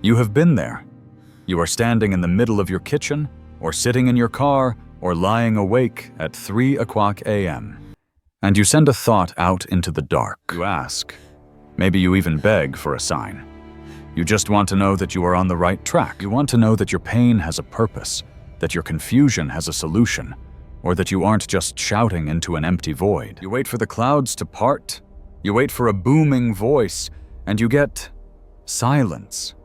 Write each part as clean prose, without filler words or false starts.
You have been there. You are standing in the middle of your kitchen, or sitting in your car, or lying awake at 3 o'clock a.m. And you send a thought out into the dark. You ask. Maybe you even beg for a sign. You just want to know that you are on the right track. You want to know that your pain has a purpose, that your confusion has a solution, or that you aren't just shouting into an empty void. You wait for the clouds to part. You wait for a booming voice, and you get silence.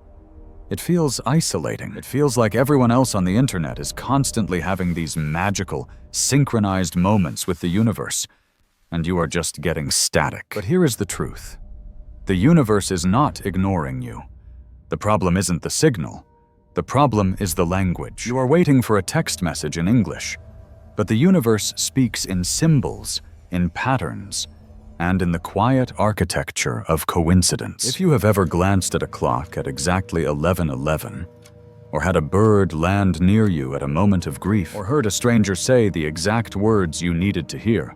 It feels isolating. It feels like everyone else on the internet is constantly having these magical, synchronized moments with the universe, and you are just getting static. But here is the truth. The universe is not ignoring you. The problem isn't the signal. The problem is the language. You are waiting for a text message in English, but the universe speaks in symbols, in patterns, and in the quiet architecture of coincidence. If you have ever glanced at a clock at exactly 11:11, or had a bird land near you at a moment of grief, or heard a stranger say the exact words you needed to hear,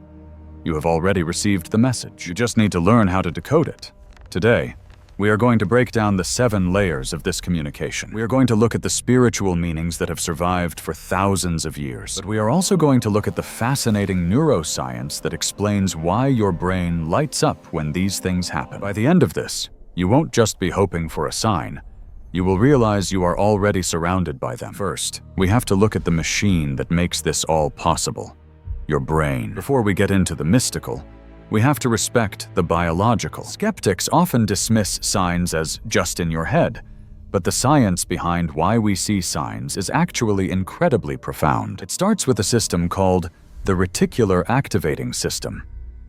you have already received the message. You just need to learn how to decode it. Today, we are going to break down the 7 layers of this communication. We are going to look at the spiritual meanings that have survived for thousands of years. But we are also going to look at the fascinating neuroscience that explains why your brain lights up when these things happen. By the end of this, you won't just be hoping for a sign. You will realize you are already surrounded by them. First, we have to look at the machine that makes this all possible. Your brain. Before we get into the mystical, we have to respect the biological. Skeptics often dismiss signs as just in your head, but the science behind why we see signs is actually incredibly profound. It starts with a system called the reticular activating system,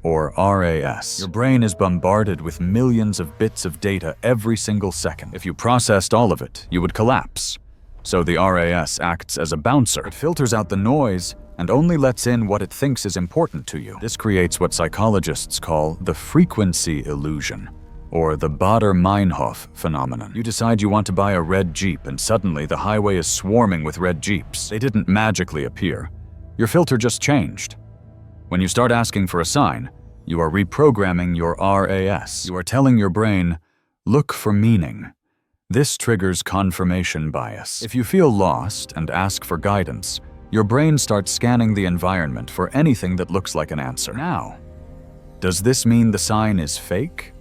or RAS. Your brain is bombarded with millions of bits of data every single second. If you processed all of it, you would collapse. So the RAS acts as a bouncer. It filters out the noise and only lets in what it thinks is important to you. This creates what psychologists call the frequency illusion, or the Baader-Meinhof phenomenon. You decide you want to buy a red Jeep, and suddenly the highway is swarming with red Jeeps. They didn't magically appear. Your filter just changed. When you start asking for a sign, you are reprogramming your RAS. You are telling your brain, look for meaning. This triggers confirmation bias. If you feel lost and ask for guidance, your brain starts scanning the environment for anything that looks like an answer. Now, does this mean the sign is fake?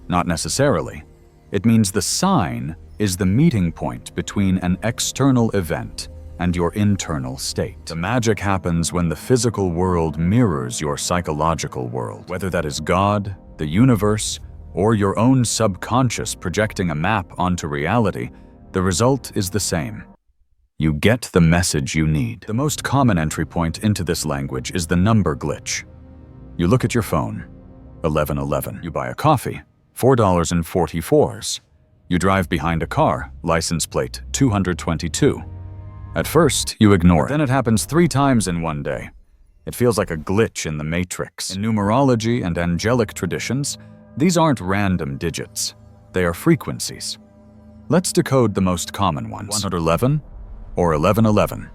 Not necessarily. It means the sign is the meeting point between an external event and your internal state. The magic happens when the physical world mirrors your psychological world. Whether that is God, the universe, or your own subconscious projecting a map onto reality, the result is the same. You get the message you need. The most common entry point into this language is the number glitch. You look at your phone, 11:11. You buy a coffee, $4.44. You drive behind a car, license plate 222. At first, you ignore it. Then it happens 3 times in one day. It feels like a glitch in the matrix. In numerology and angelic traditions, these aren't random digits. They are frequencies. Let's decode the most common ones. 111 or 11:11.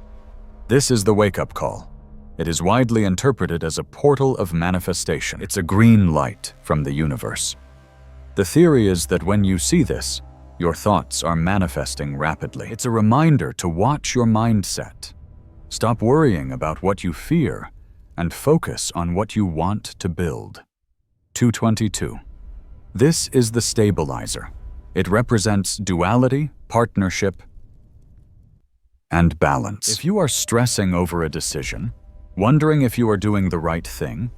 This is the wake-up call. It is widely interpreted as a portal of manifestation. It's a green light from the universe. The theory is that when you see this, your thoughts are manifesting rapidly. It's a reminder to watch your mindset. Stop worrying about what you fear and focus on what you want to build. 222. This is the stabilizer. It represents duality, partnership, and balance. If you are stressing over a decision, wondering if you are doing the right thing,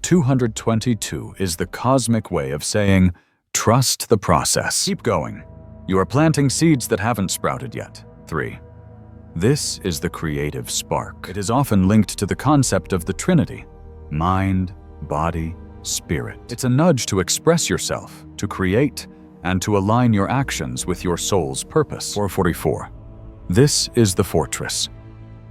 222 is the cosmic way of saying, trust the process. Keep going. You are planting seeds that haven't sprouted yet. 3. This is the creative spark. It is often linked to the concept of the Trinity: mind, body, spirit. It's a nudge to express yourself, to create, and to align your actions with your soul's purpose. 444. This is the fortress.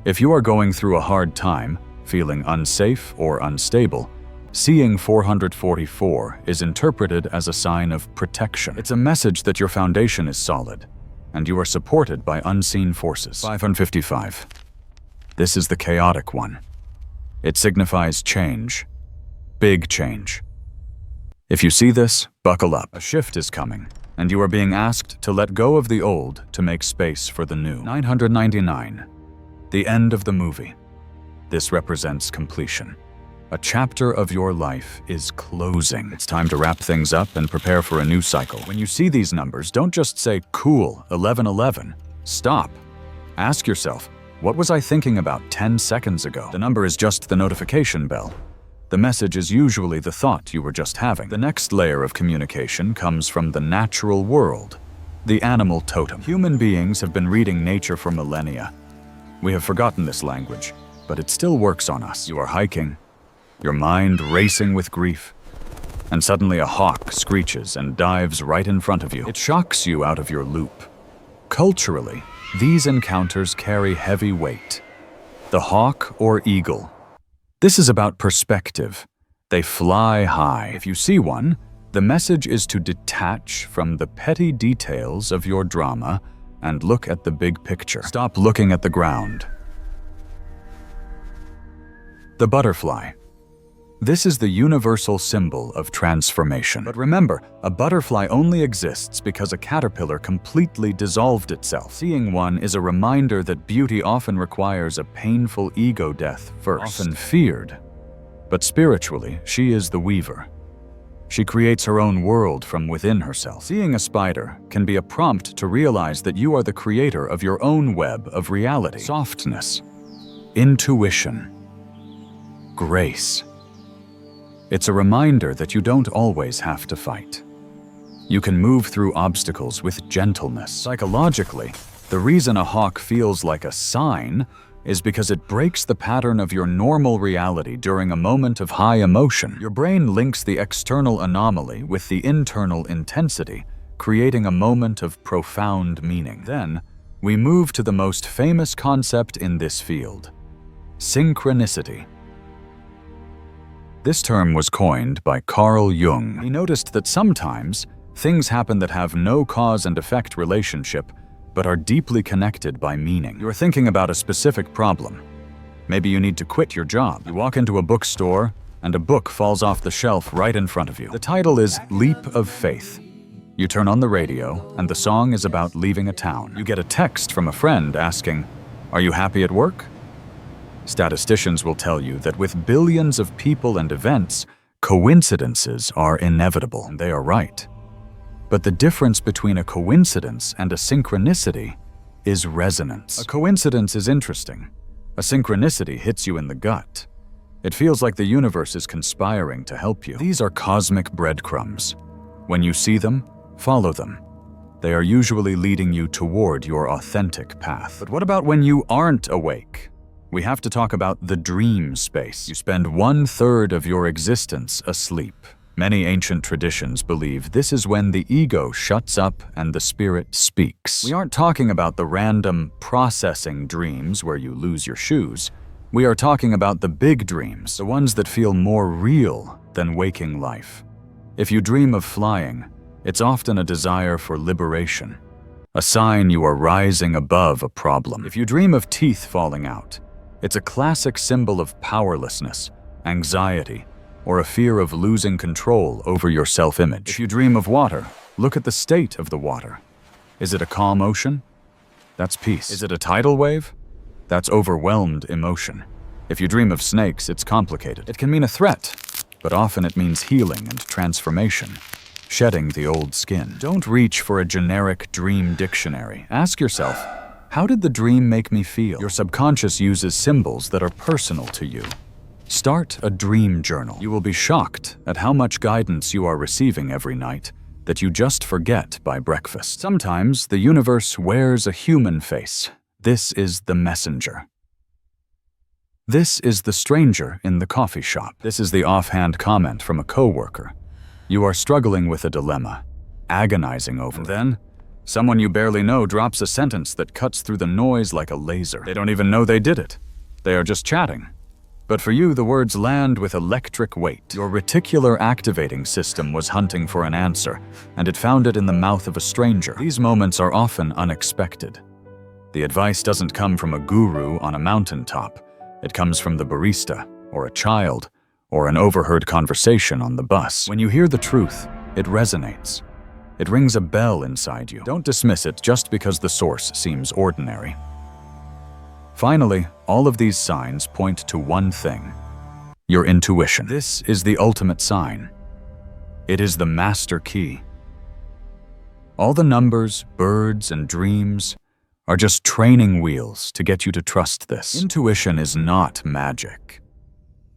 If you are going through a hard time, feeling unsafe or unstable, seeing 444 is interpreted as a sign of protection. It's a message that your foundation is solid, and you are supported by unseen forces. 555. This is the chaotic one. It signifies change. Big change. If you see this, buckle up. A shift is coming. and you are being asked to let go of the old to make space for the new. 999. The end of the movie. This represents completion. A chapter of your life is closing. It's time to wrap things up and prepare for a new cycle. When you see these numbers, don't just say, "Cool, 1111. Stop. Ask yourself, what was I thinking about 10 seconds ago? The number is just the notification bell. The message is usually the thought you were just having. The next layer of communication comes from the natural world, the animal totem. Human beings have been reading nature for millennia. We have forgotten this language, but it still works on us. You are hiking, your mind racing with grief, and suddenly a hawk screeches and dives right in front of you. It shocks you out of your loop. Culturally, these encounters carry heavy weight. The hawk or eagle. This is about perspective. They fly high. If you see one, the message is to detach from the petty details of your drama and look at the big picture. Stop looking at the ground. The butterfly. This is the universal symbol of transformation. But remember, a butterfly only exists because a caterpillar completely dissolved itself. Seeing one is a reminder that beauty often requires a painful ego death first. Often feared. But spiritually, she is the weaver. She creates her own world from within herself. Seeing a spider can be a prompt to realize that you are the creator of your own web of reality. Softness. Intuition. Grace. It's a reminder that you don't always have to fight. You can move through obstacles with gentleness. Psychologically, the reason a hawk feels like a sign is because it breaks the pattern of your normal reality during a moment of high emotion. Your brain links the external anomaly with the internal intensity, creating a moment of profound meaning. Then, we move to the most famous concept in this field: synchronicity. This term was coined by Carl Jung. He noticed that sometimes things happen that have no cause and effect relationship, but are deeply connected by meaning. You're thinking about a specific problem. Maybe you need to quit your job. You walk into a bookstore, and a book falls off the shelf right in front of you. The title is Leap of Faith. You turn on the radio, and the song is about leaving a town. You get a text from a friend asking, "Are you happy at work?" Statisticians will tell you that with billions of people and events, coincidences are inevitable, and they are right. But the difference between a coincidence and a synchronicity is resonance. A coincidence is interesting. A synchronicity hits you in the gut. It feels like the universe is conspiring to help you. These are cosmic breadcrumbs. When you see them, follow them. They are usually leading you toward your authentic path. But what about when you aren't awake? We have to talk about the dream space. You spend 1/3 of your existence asleep. Many ancient traditions believe this is when the ego shuts up and the spirit speaks. We aren't talking about the random processing dreams where you lose your shoes. We are talking about the big dreams, the ones that feel more real than waking life. If you dream of flying, it's often a desire for liberation, a sign you are rising above a problem. If you dream of teeth falling out, it's a classic symbol of powerlessness, anxiety, or a fear of losing control over your self-image. If you dream of water, look at the state of the water. Is it a calm ocean? That's peace. Is it a tidal wave? That's overwhelmed emotion. If you dream of snakes, it's complicated. It can mean a threat, but often it means healing and transformation, shedding the old skin. Don't reach for a generic dream dictionary. Ask yourself, how did the dream make me feel? Your subconscious uses symbols that are personal to you. Start a dream journal. You will be shocked at how much guidance you are receiving every night that you just forget by breakfast. Sometimes the universe wears a human face. This is the messenger. This is the stranger in the coffee shop. This is the offhand comment from a coworker. You are struggling with a dilemma, agonizing over it. Then, someone you barely know drops a sentence that cuts through the noise like a laser. They don't even know they did it. They are just chatting. But for you, the words land with electric weight. Your reticular activating system was hunting for an answer, and it found it in the mouth of a stranger. These moments are often unexpected. The advice doesn't come from a guru on a mountaintop. It comes from the barista, or a child, or an overheard conversation on the bus. When you hear the truth, it resonates. It rings a bell inside you. Don't dismiss it just because the source seems ordinary. Finally, all of these signs point to one thing: your intuition. This is the ultimate sign. It is the master key. All the numbers, birds, and dreams are just training wheels to get you to trust this. Intuition is not magic.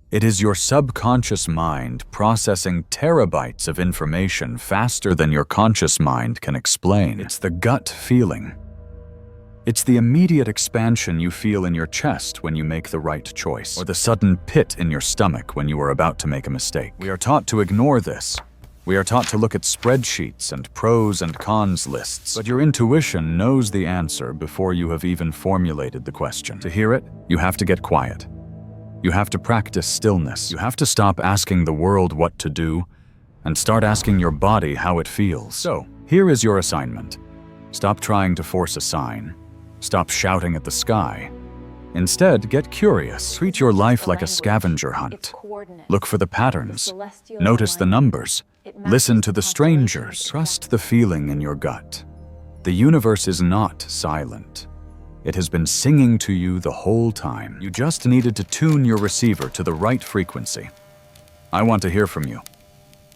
It is your subconscious mind processing terabytes of information faster than your conscious mind can explain. It's the gut feeling. It's the immediate expansion you feel in your chest when you make the right choice, or the sudden pit in your stomach when you are about to make a mistake. We are taught to ignore this. We are taught to look at spreadsheets and pros and cons lists, but your intuition knows the answer before you have even formulated the question. To hear it, you have to get quiet. You have to practice stillness. You have to stop asking the world what to do and start asking your body how it feels. So, here is your assignment. Stop trying to force a sign. Stop shouting at the sky. Instead, get curious. Treat your life like a scavenger hunt. Look for the patterns. Notice the numbers. Listen to the strangers. Trust the feeling in your gut. The universe is not silent. It has been singing to you the whole time. You just needed to tune your receiver to the right frequency. I want to hear from you.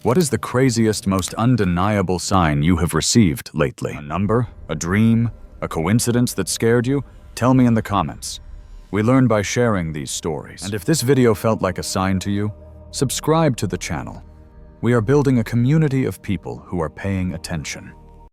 What is the craziest, most undeniable sign you have received lately? A number? A dream? A coincidence that scared you? Tell me in the comments. We learn by sharing these stories. And if this video felt like a sign to you, subscribe to the channel. We are building a community of people who are paying attention.